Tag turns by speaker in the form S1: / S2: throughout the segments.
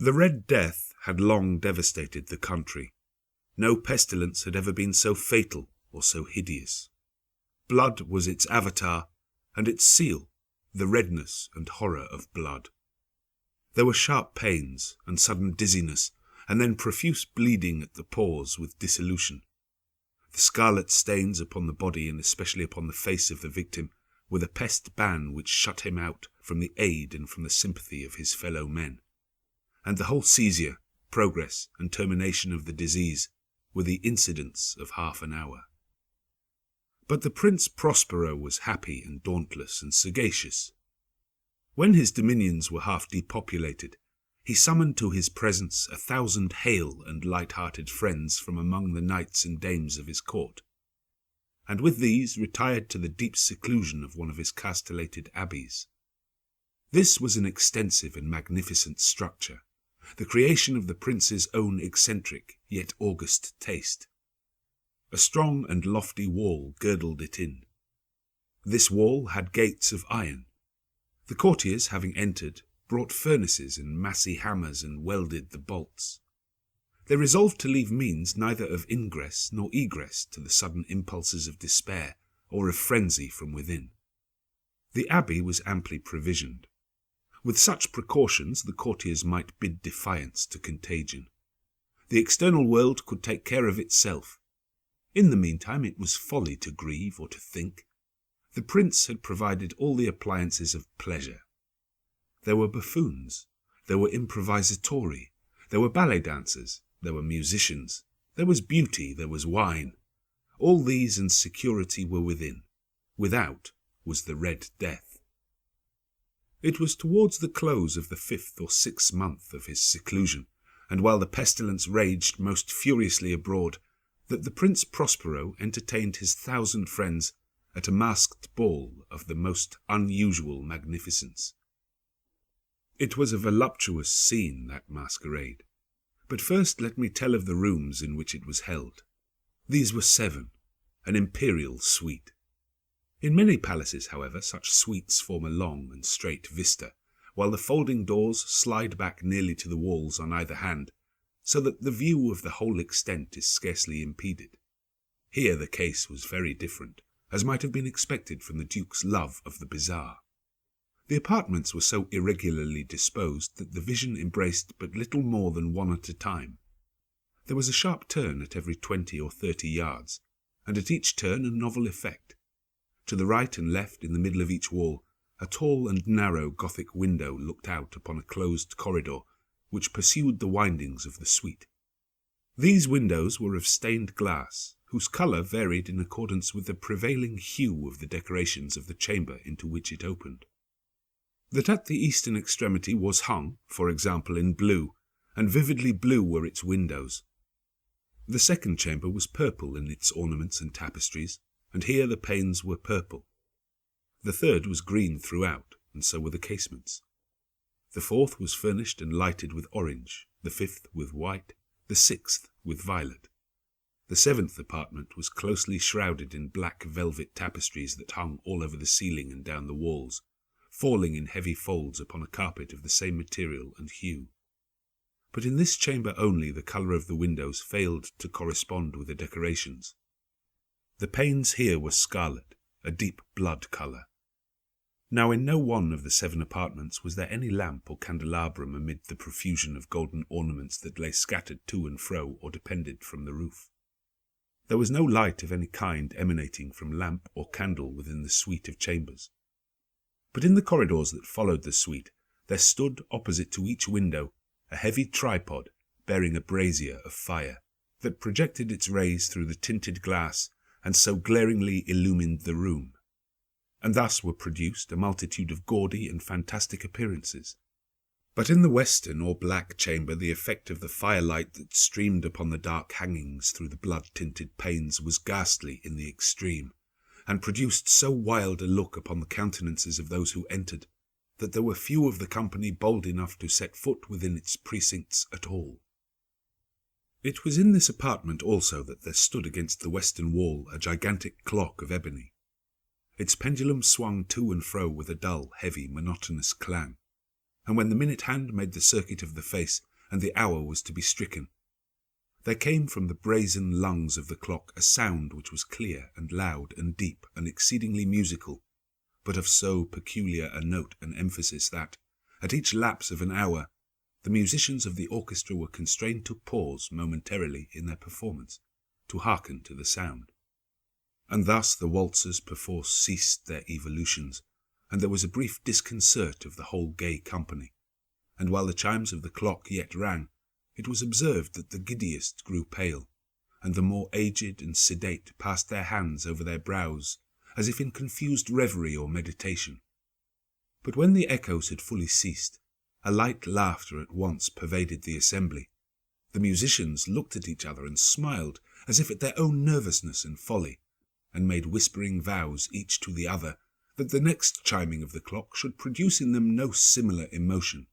S1: The Red Death had long devastated the country. No pestilence had ever been so fatal or so hideous. Blood was its avatar, and its seal, the redness and horror of blood. There were sharp pains and sudden dizziness, and then profuse bleeding at the pores with dissolution. The scarlet stains upon the body, and especially upon the face of the victim, were the pest ban which shut him out from the aid and from the sympathy of his fellow men. And the whole seizure, progress, and termination of the disease were the incidents of half an hour. But the Prince Prospero was happy and dauntless and sagacious. When his dominions were half depopulated, he summoned to his presence 1,000 hale and light-hearted friends from among the knights and dames of his court, and with these retired to the deep seclusion of one of his castellated abbeys. This was an extensive and magnificent structure, the creation of the prince's own eccentric yet august taste. A strong and lofty wall girdled it in. This wall had gates of iron. The courtiers, having entered, brought furnaces and massy hammers and welded the bolts. They resolved to leave means neither of ingress nor egress to the sudden impulses of despair or of frenzy from within. The abbey was amply provisioned. With such precautions the courtiers might bid defiance to contagion. The external world could take care of itself. In the meantime it was folly to grieve or to think. The prince had provided all the appliances of pleasure. There were buffoons, there were improvisatori, there were ballet dancers, there were musicians, there was beauty, there was wine. All these and security were within. Without was the Red Death. It was towards the close of the 5th or 6th month of his seclusion, and while the pestilence raged most furiously abroad, that the Prince Prospero entertained his 1,000 friends at a masked ball of the most unusual magnificence. It was a voluptuous scene, that masquerade. But first let me tell of the rooms in which it was held. These were 7, an imperial suite. In many palaces, however, such suites form a long and straight vista, while the folding doors slide back nearly to the walls on either hand, so that the view of the whole extent is scarcely impeded. Here the case was very different, as might have been expected from the Duke's love of the bizarre. The apartments were so irregularly disposed that the vision embraced but little more than one at a time. There was a sharp turn at every 20 or 30 yards, and at each turn a novel effect. To the right and left, in the middle of each wall, a tall and narrow Gothic window looked out upon a closed corridor which pursued the windings of the suite. These windows were of stained glass, whose colour varied in accordance with the prevailing hue of the decorations of the chamber into which it opened. That at the eastern extremity was hung, for example, in blue, and vividly blue were its windows. The second chamber was purple in its ornaments and tapestries, and here the panes were purple. The third was green throughout, and so were the casements. The fourth was furnished and lighted with orange, the fifth with white, the sixth with violet. The 7th apartment was closely shrouded in black velvet tapestries that hung all over the ceiling and down the walls, falling in heavy folds upon a carpet of the same material and hue. But in this chamber only the colour of the windows failed to correspond with the decorations. The panes here were scarlet, a deep blood colour. Now in no one of the 7 apartments was there any lamp or candelabrum amid the profusion of golden ornaments that lay scattered to and fro or depended from the roof. There was no light of any kind emanating from lamp or candle within the suite of chambers. But in the corridors that followed the suite, there stood opposite to each window a heavy tripod bearing a brazier of fire, that projected its rays through the tinted glass and so glaringly illumined the room. And thus were produced a multitude of gaudy and fantastic appearances. But in the western or black chamber the effect of the firelight that streamed upon the dark hangings through the blood-tinted panes was ghastly in the extreme, and produced so wild a look upon the countenances of those who entered, that there were few of the company bold enough to set foot within its precincts at all. It was in this apartment also that there stood against the western wall a gigantic clock of ebony. Its pendulum swung to and fro with a dull, heavy, monotonous clang, and when the minute hand made the circuit of the face, and the hour was to be stricken. There came from the brazen lungs of the clock a sound which was clear and loud and deep and exceedingly musical, but of so peculiar a note and emphasis that, at each lapse of an hour, the musicians of the orchestra were constrained to pause momentarily in their performance, to hearken to the sound. And thus the waltzers perforce ceased their evolutions, and there was a brief disconcert of the whole gay company, and while the chimes of the clock yet rang, it was observed that the giddiest grew pale, and the more aged and sedate passed their hands over their brows, as if in confused reverie or meditation. But when the echoes had fully ceased, a light laughter at once pervaded the assembly. The musicians looked at each other and smiled, as if at their own nervousness and folly, and made whispering vows each to the other that the next chiming of the clock should produce in them no similar emotion.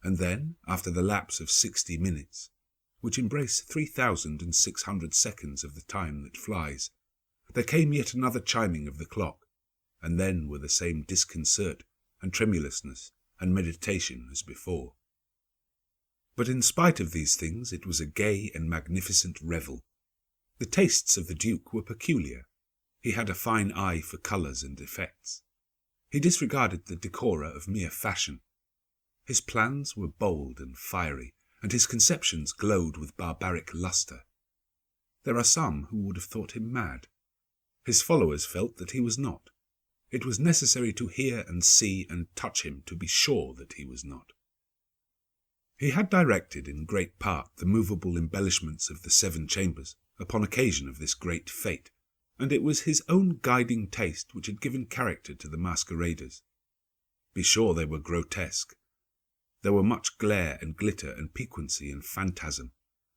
S1: And then, after the lapse of 60 minutes, which embrace 3,600 seconds of the time that flies, there came yet another chiming of the clock, and then were the same disconcert and tremulousness and meditation as before. But in spite of these things, it was a gay and magnificent revel. The tastes of the Duke were peculiar. He had a fine eye for colours and effects. He disregarded the decora of mere fashion. His plans were bold and fiery, and his conceptions glowed with barbaric lustre. There are some who would have thought him mad. His followers felt that he was not. It was necessary to hear and see and touch him to be sure that he was not. He had directed in great part the movable embellishments of the 7 chambers upon occasion of this great fete, and it was his own guiding taste which had given character to the masqueraders. Be sure they were grotesque. There were much glare and glitter and piquancy and phantasm,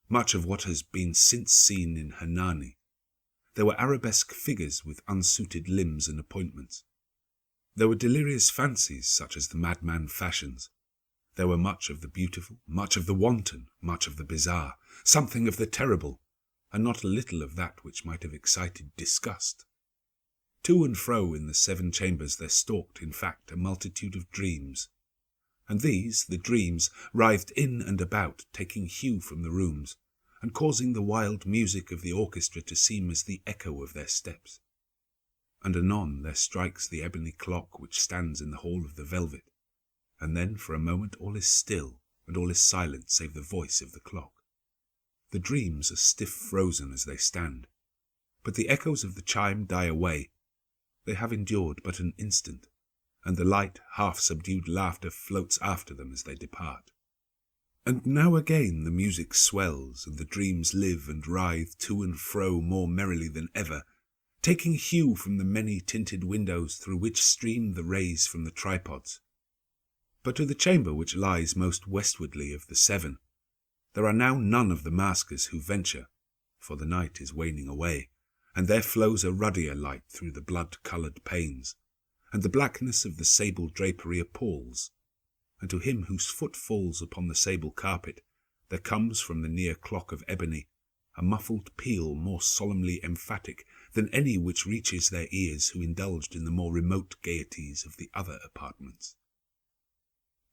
S1: much of what has been since seen in Hernani. There were arabesque figures with unsuited limbs and appointments. There were delirious fancies such as the madman fashions. There were much of the beautiful, much of the wanton, much of the bizarre, something of the terrible, and not a little of that which might have excited disgust. To and fro in the 7 chambers there stalked, in fact, a multitude of dreams, and these, the dreams, writhed in and about, taking hue from the rooms, and causing the wild music of the orchestra to seem as the echo of their steps. And anon there strikes the ebony clock which stands in the hall of the velvet, and then for a moment all is still, and all is silent save the voice of the clock. The dreams are stiff frozen as they stand, but the echoes of the chime die away. They have endured but an instant, and the light, half-subdued laughter floats after them as they depart. And now again the music swells, and the dreams live and writhe to and fro more merrily than ever, taking hue from the many-tinted windows through which stream the rays from the tripods. But to the chamber which lies most westwardly of the 7, there are now none of the maskers who venture, for the night is waning away, and there flows a ruddier light through the blood-coloured panes, and the blackness of the sable drapery appalls, and to him whose foot falls upon the sable carpet, there comes from the near clock of ebony a muffled peal more solemnly emphatic than any which reaches their ears who indulged in the more remote gaieties of the other apartments.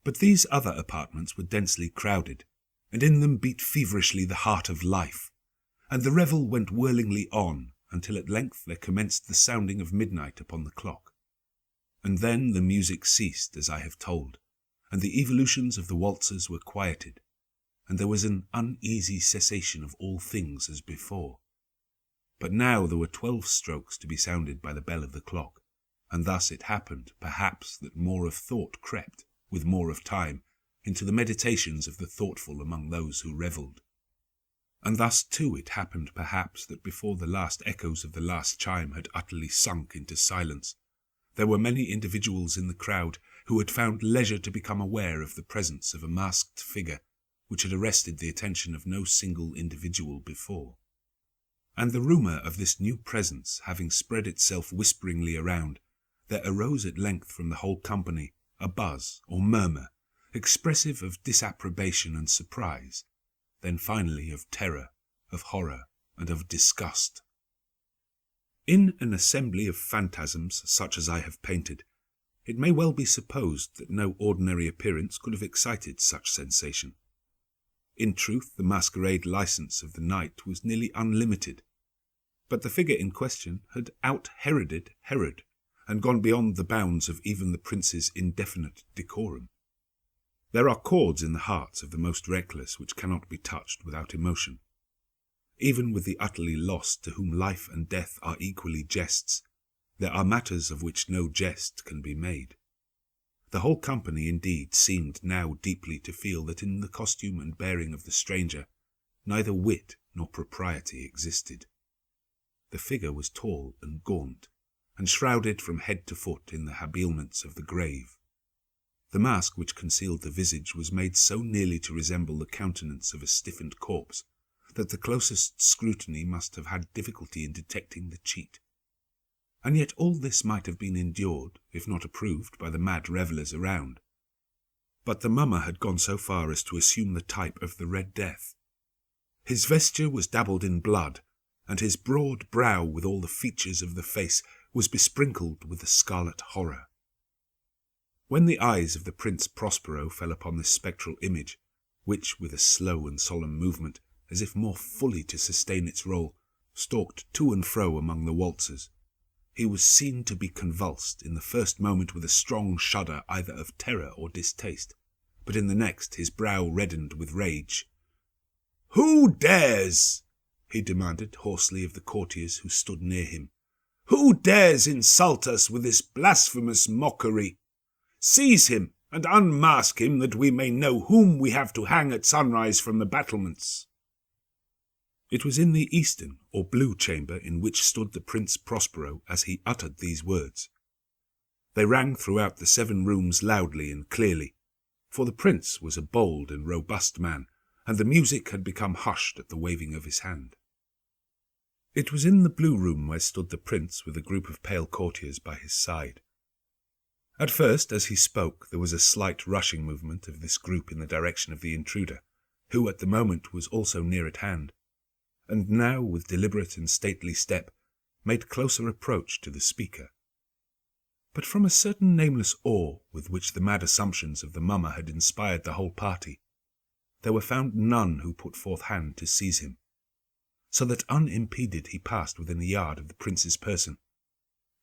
S1: But these other apartments were densely crowded, and in them beat feverishly the heart of life, and the revel went whirlingly on, until at length there commenced the sounding of midnight upon the clock. And then the music ceased, as I have told, and the evolutions of the waltzers were quieted, and there was an uneasy cessation of all things as before. But now there were 12 strokes to be sounded by the bell of the clock, and thus it happened, perhaps, that more of thought crept, with more of time, into the meditations of the thoughtful among those who revelled. And thus, too, it happened, perhaps, that before the last echoes of the last chime had utterly sunk into silence, there were many individuals in the crowd who had found leisure to become aware of the presence of a masked figure which had arrested the attention of no single individual before. And the rumour of this new presence having spread itself whisperingly around, there arose at length from the whole company a buzz or murmur, expressive of disapprobation and surprise, then finally of terror, of horror, and of disgust. In an assembly of phantasms such as I have painted, it may well be supposed that no ordinary appearance could have excited such sensation. In truth, the masquerade license of the night was nearly unlimited, but the figure in question had out-Heroded Herod, and gone beyond the bounds of even the prince's indefinite decorum. There are chords in the hearts of the most reckless which cannot be touched without emotion. Even with the utterly lost, to whom life and death are equally jests, there are matters of which no jest can be made. The whole company indeed seemed now deeply to feel that in the costume and bearing of the stranger neither wit nor propriety existed. The figure was tall and gaunt, and shrouded from head to foot in the habiliments of the grave. The mask which concealed the visage was made so nearly to resemble the countenance of a stiffened corpse that the closest scrutiny must have had difficulty in detecting the cheat. And yet all this might have been endured, if not approved, by the mad revellers around. But the mummer had gone so far as to assume the type of the Red Death. His vesture was dabbled in blood, and his broad brow, with all the features of the face, was besprinkled with the scarlet horror. When the eyes of the Prince Prospero fell upon this spectral image, which, with a slow and solemn movement, as if more fully to sustain its rôle, stalked to and fro among the waltzers, he was seen to be convulsed in the first moment with a strong shudder either of terror or distaste, but in the next his brow reddened with rage. "Who dares?" he demanded hoarsely of the courtiers who stood near him. "Who dares insult us with this blasphemous mockery? Seize him and unmask him, that we may know whom we have to hang at sunrise from the battlements." It was in the eastern or blue chamber in which stood the Prince Prospero as he uttered these words. They rang throughout the 7 rooms loudly and clearly, for the prince was a bold and robust man, and the music had become hushed at the waving of his hand. It was in the blue room where stood the prince with a group of pale courtiers by his side. At first, as he spoke, there was a slight rushing movement of this group in the direction of the intruder, who at the moment was also near at hand, and now, with deliberate and stately step, made closer approach to the speaker. But from a certain nameless awe with which the mad assumptions of the mummer had inspired the whole party, there were found none who put forth hand to seize him, so that unimpeded he passed within a yard of the prince's person,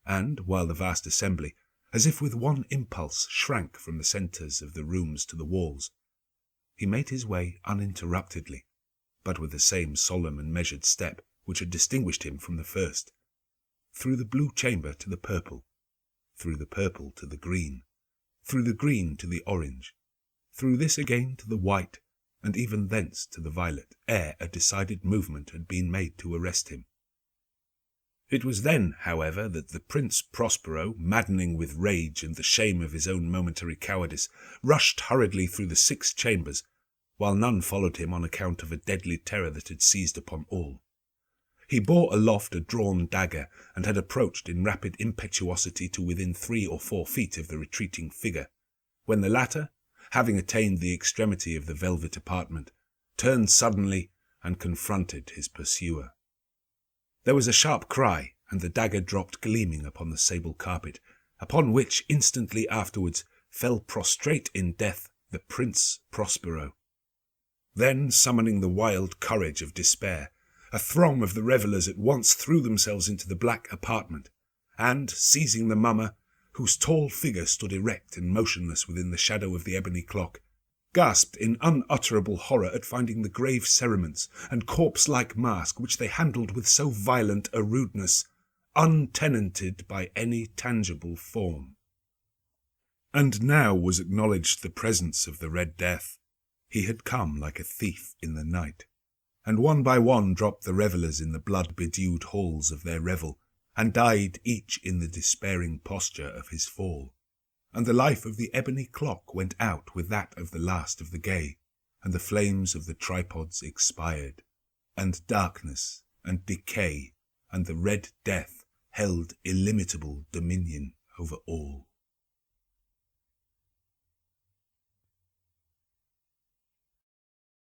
S1: and, while the vast assembly, as if with one impulse, shrank from the centres of the rooms to the walls, he made his way uninterruptedly, but with the same solemn and measured step which had distinguished him from the first, through the blue chamber to the purple, through the purple to the green, through the green to the orange, through this again to the white, and even thence to the violet, ere a decided movement had been made to arrest him. It was then, however, that the Prince Prospero, maddening with rage and the shame of his own momentary cowardice, rushed hurriedly through the 6 chambers, while none followed him on account of a deadly terror that had seized upon all. He bore aloft a drawn dagger, and had approached in rapid impetuosity to within 3 or 4 feet of the retreating figure, when the latter, having attained the extremity of the velvet apartment, turned suddenly and confronted his pursuer. There was a sharp cry, and the dagger dropped gleaming upon the sable carpet, upon which instantly afterwards fell prostrate in death the Prince Prospero. Then, summoning the wild courage of despair, a throng of the revellers at once threw themselves into the black apartment, and, seizing the mummer, whose tall figure stood erect and motionless within the shadow of the ebony clock, gasped in unutterable horror at finding the grave cerements and corpse-like mask which they handled with so violent a rudeness, untenanted by any tangible form. And now was acknowledged the presence of the Red Death. He had come like a thief in the night, and one by one dropped the revellers in the blood-bedewed halls of their revel, and died each in the despairing posture of his fall. And the life of the ebony clock went out with that of the last of the gay, and the flames of the tripods expired, and darkness and decay and the Red Death held illimitable dominion over all.